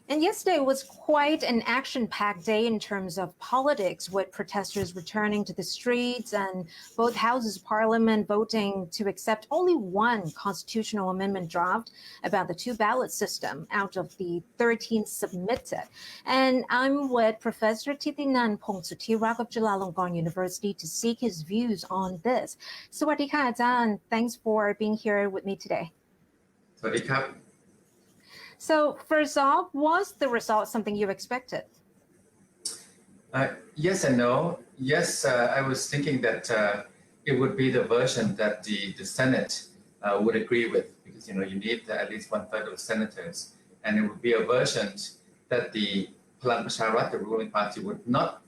And yesterday was quite an action-packed day in terms of politics, with protesters returning to the streets and both houses of parliament voting to accept only one constitutional amendment draft about the two-ballot system out of the 13 submitted. And I'm with Professor Thitinan Pongsudhirak of Chulalongkorn University to seek his views on this. Sawadee ka, Ajahn. Thanks for being here with me today. Sawadee ka. So first off, was the result something you expected? Yes and no. Yes, I was thinking that it would be the version that the Senate would agree with, because you need at least 1/3 of the senators, and it would be a version that the Palang Pracharat, the ruling party, would not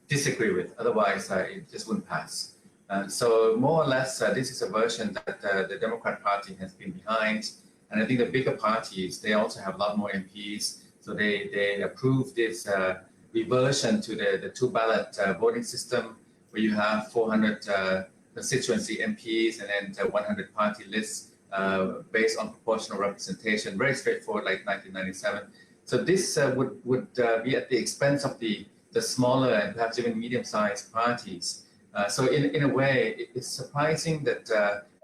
disagree with. Otherwise, it just wouldn't pass. So more or less, this is a version that the Democrat Party has been behind. And I think the bigger parties, they also have a lot more MPs. So they approve this reversion to the two-ballot voting system, where you have 400 constituency MPs and then 100 party lists based on proportional representation, very straightforward, like 1997. So this would be at the expense of the smaller and perhaps even medium-sized parties. So in a way, it's surprising that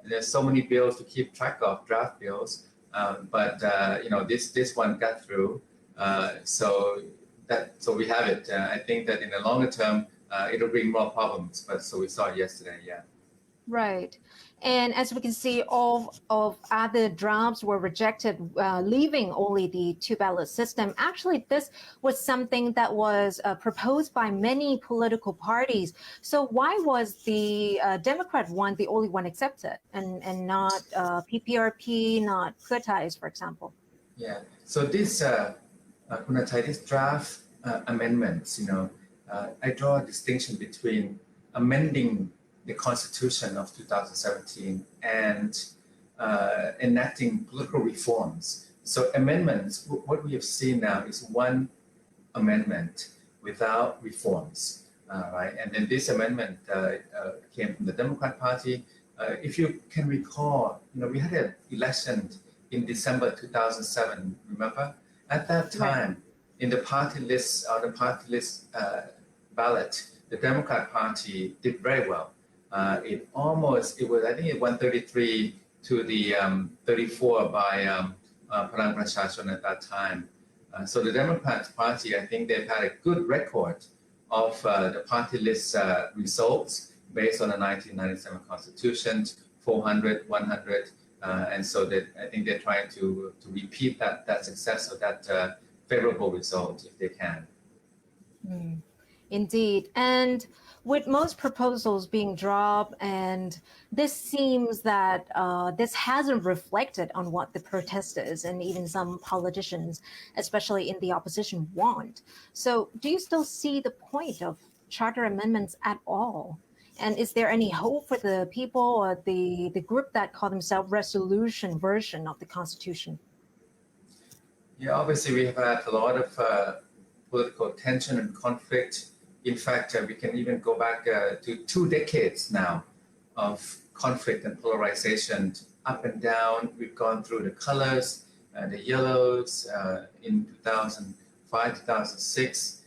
there's so many bills to keep track of, draft bills. But this one got through, so we have it. I think that in the longer term, it'll bring more problems. But so we saw it yesterday, yeah. Right, and as we can see, all of other drafts were rejected, leaving only the two-ballot system. Actually, this was something that was proposed by many political parties. So why was the Democrat one the only one accepted, and not PPRP, not Pheu Thai's, for example? Yeah. So this, this draft amendments, I draw a distinction between amending the Constitution of 2017 and enacting political reforms. So amendments, what we have seen now is one amendment without reforms, right? And then this amendment came from the Democrat Party. If you can recall, we had an election in December 2007, remember? At that time, in the party list, ballot, the Democrat Party did very well. It was, I think, 133 to the 34 by Palang Prachachon at that time. So the Democrat Party, I think they've had a good record of the party list results based on the 1997 Constitution, 400, 100, and so that I think they're trying to repeat that success or that favorable result if they can. Indeed, and with most proposals being dropped, and this seems that this hasn't reflected on what the protesters and even some politicians, especially in the opposition, want. So do you still see the point of charter amendments at all? And is there any hope for the people or the group that call themselves resolution version of the Constitution? Yeah, obviously we have had a lot of political tension and conflict. In fact, we can even go back to 2 decades now of conflict and polarization, up and down. We've gone through the colors, the yellows in 2005, 2006,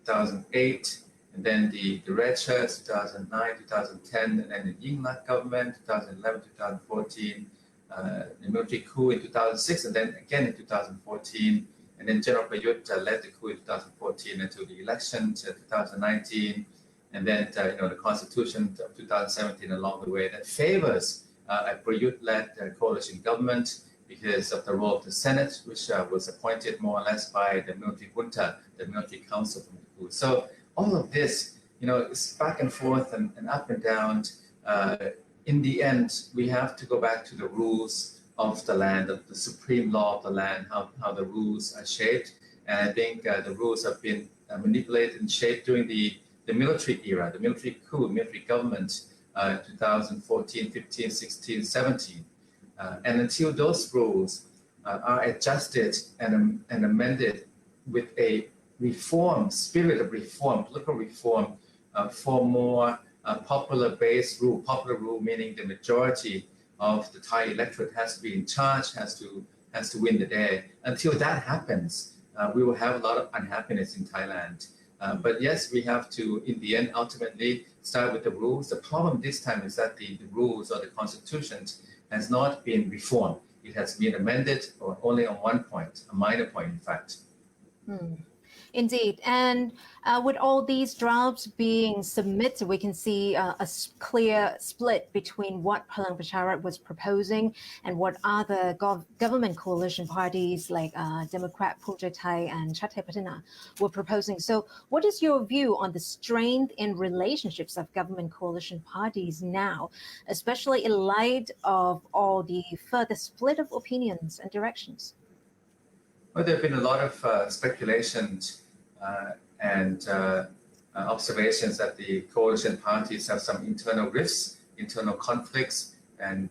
2008, and then the red shirts, 2009, 2010, and then the Yingluck government, 2011, 2014, the military coup in 2006, and then again in 2014. And then General Prayut led the coup in 2014 until the election to 2019, and then the Constitution of 2017 along the way that favors a Prayut-led coalition government because of the role of the Senate, which was appointed more or less by the military junta, the military council from the coup. So all of this, is back and forth and up and down. In the end, we have to go back to the rules of the land, of the supreme law of the land, how the rules are shaped. And I think the rules have been manipulated and shaped during the military era, the military coup, military government, 2014, 15, 16, 17. And until those rules are adjusted and amended with a spirit of reform, political reform, for more popular-based rule, popular rule meaning the majority of the Thai electorate has to be in charge, has has to win the day. Until that happens, we will have a lot of unhappiness in Thailand. But yes, we have to, in the end, ultimately start with the rules. The problem this time is that the rules or the constitution has not been reformed. It has been amended or only on one point, a minor point, in fact. Indeed. And with all these drafts being submitted, we can see a clear split between what Palang Pracharat was proposing and what other government coalition parties like Democrat, Phumjai Thai, and Chathai Pathana were proposing. So what is your view on the strength in relationships of government coalition parties now, especially in light of all the further split of opinions and directions? Well, there have been a lot of speculations and observations that the coalition parties have some internal rifts, internal conflicts, and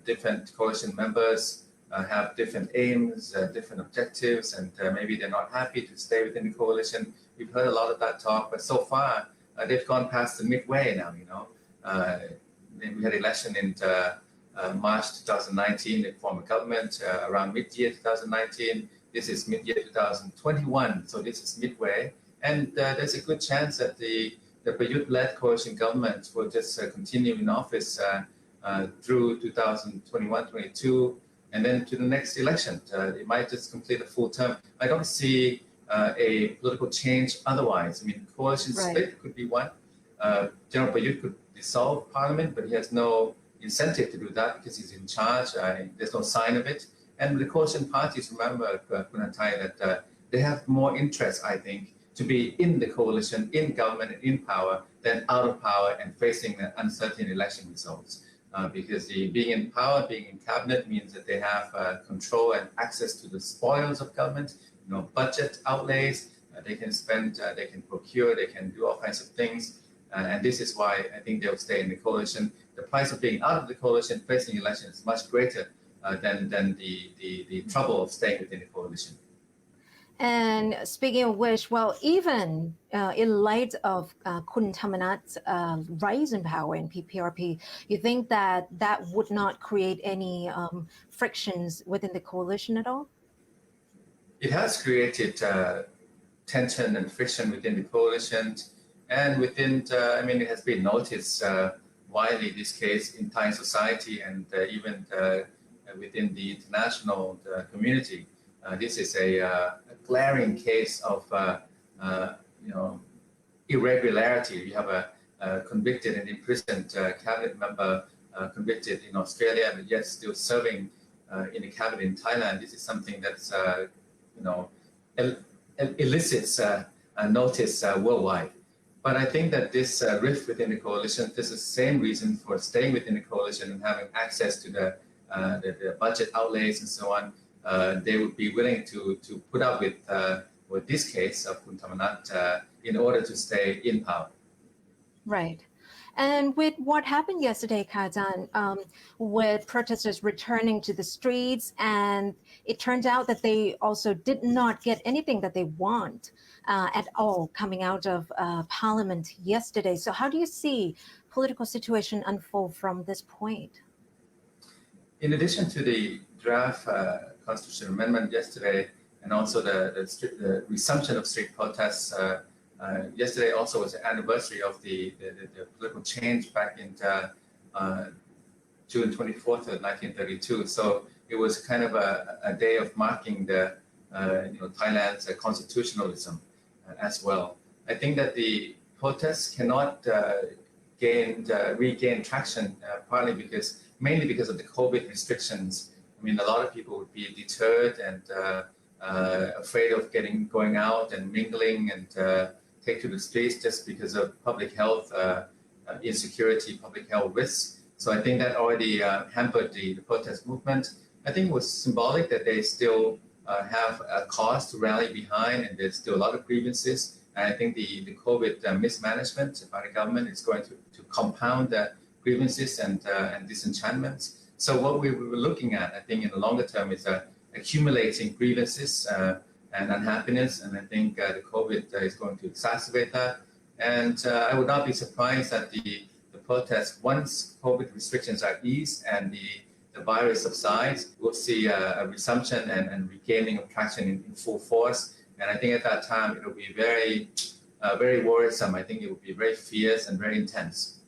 different coalition members have different aims, different objectives, and maybe they're not happy to stay within the coalition. We've heard a lot of that talk, but so far they've gone past the midway now. We had election in March 2019. They formed a government around mid-year 2019. This is mid-year 2021, so this is midway. And there's a good chance that the Prayut-led coalition government will just continue in office through 2021-22, and then to the next election. They might just complete a full term. I don't see a political change otherwise. I mean, coalition split could be one. General Prayut could dissolve parliament, but he has no incentive to do that because he's in charge. There's no sign of it. And the coalition parties, remember, Thai, that they have more interest, I think, to be in the coalition, in government, and in power than out of power and facing the uncertain election results. Because being in power, being in cabinet means that they have control and access to the spoils of government, budget outlays, they can spend, they can procure, they can do all kinds of things. And this is why I think they'll stay in the coalition. The price of being out of the coalition, facing election is much greater than the trouble of staying within the coalition. And speaking of which, well, even in light of Kun Thamanat's rise in power in PPRP, you think that would not create any frictions within the coalition at all? It has created tension and friction within the coalition, and within, it has been noticed widely, this case in Thai society and even within the international community. This is a glaring case of irregularity. You have a convicted and imprisoned cabinet member convicted in Australia, but yet still serving in the cabinet in Thailand. This is something that's elicits notice worldwide. But I think that this rift within the coalition, this is the same reason for staying within the coalition and having access to the budget outlays and so on. They would be willing to put up with this case of Kun Thamanat in order to stay in power. Right. And with what happened yesterday, Kajan, with protesters returning to the streets, and it turned out that they also did not get anything that they want at all coming out of Parliament yesterday. So how do you see political situation unfold from this point? In addition to the draft constitutional amendment yesterday, and also the resumption of street protests, yesterday also was the anniversary of the political change back in June 24th of 1932. So it was kind of a day of marking the Thailand's constitutionalism as well. I think that the protests cannot regain traction mainly because of the COVID restrictions. I mean, a lot of people would be deterred and afraid of going out and mingling and take to the streets just because of public health insecurity, public health risks. So I think that already hampered the protest movement. I think it was symbolic that they still have a cause to rally behind, and there's still a lot of grievances. And I think the COVID mismanagement by the government is going to compound the grievances and disenchantments. So what we were looking at, I think, in the longer term is accumulating grievances and unhappiness, and I think the COVID is going to exacerbate that. And I would not be surprised that the protests, once COVID restrictions are eased and the the virus subsides, we'll see a resumption and regaining of traction in full force. And I think at that time, it will be very worrisome. I think it will be very fierce and very intense.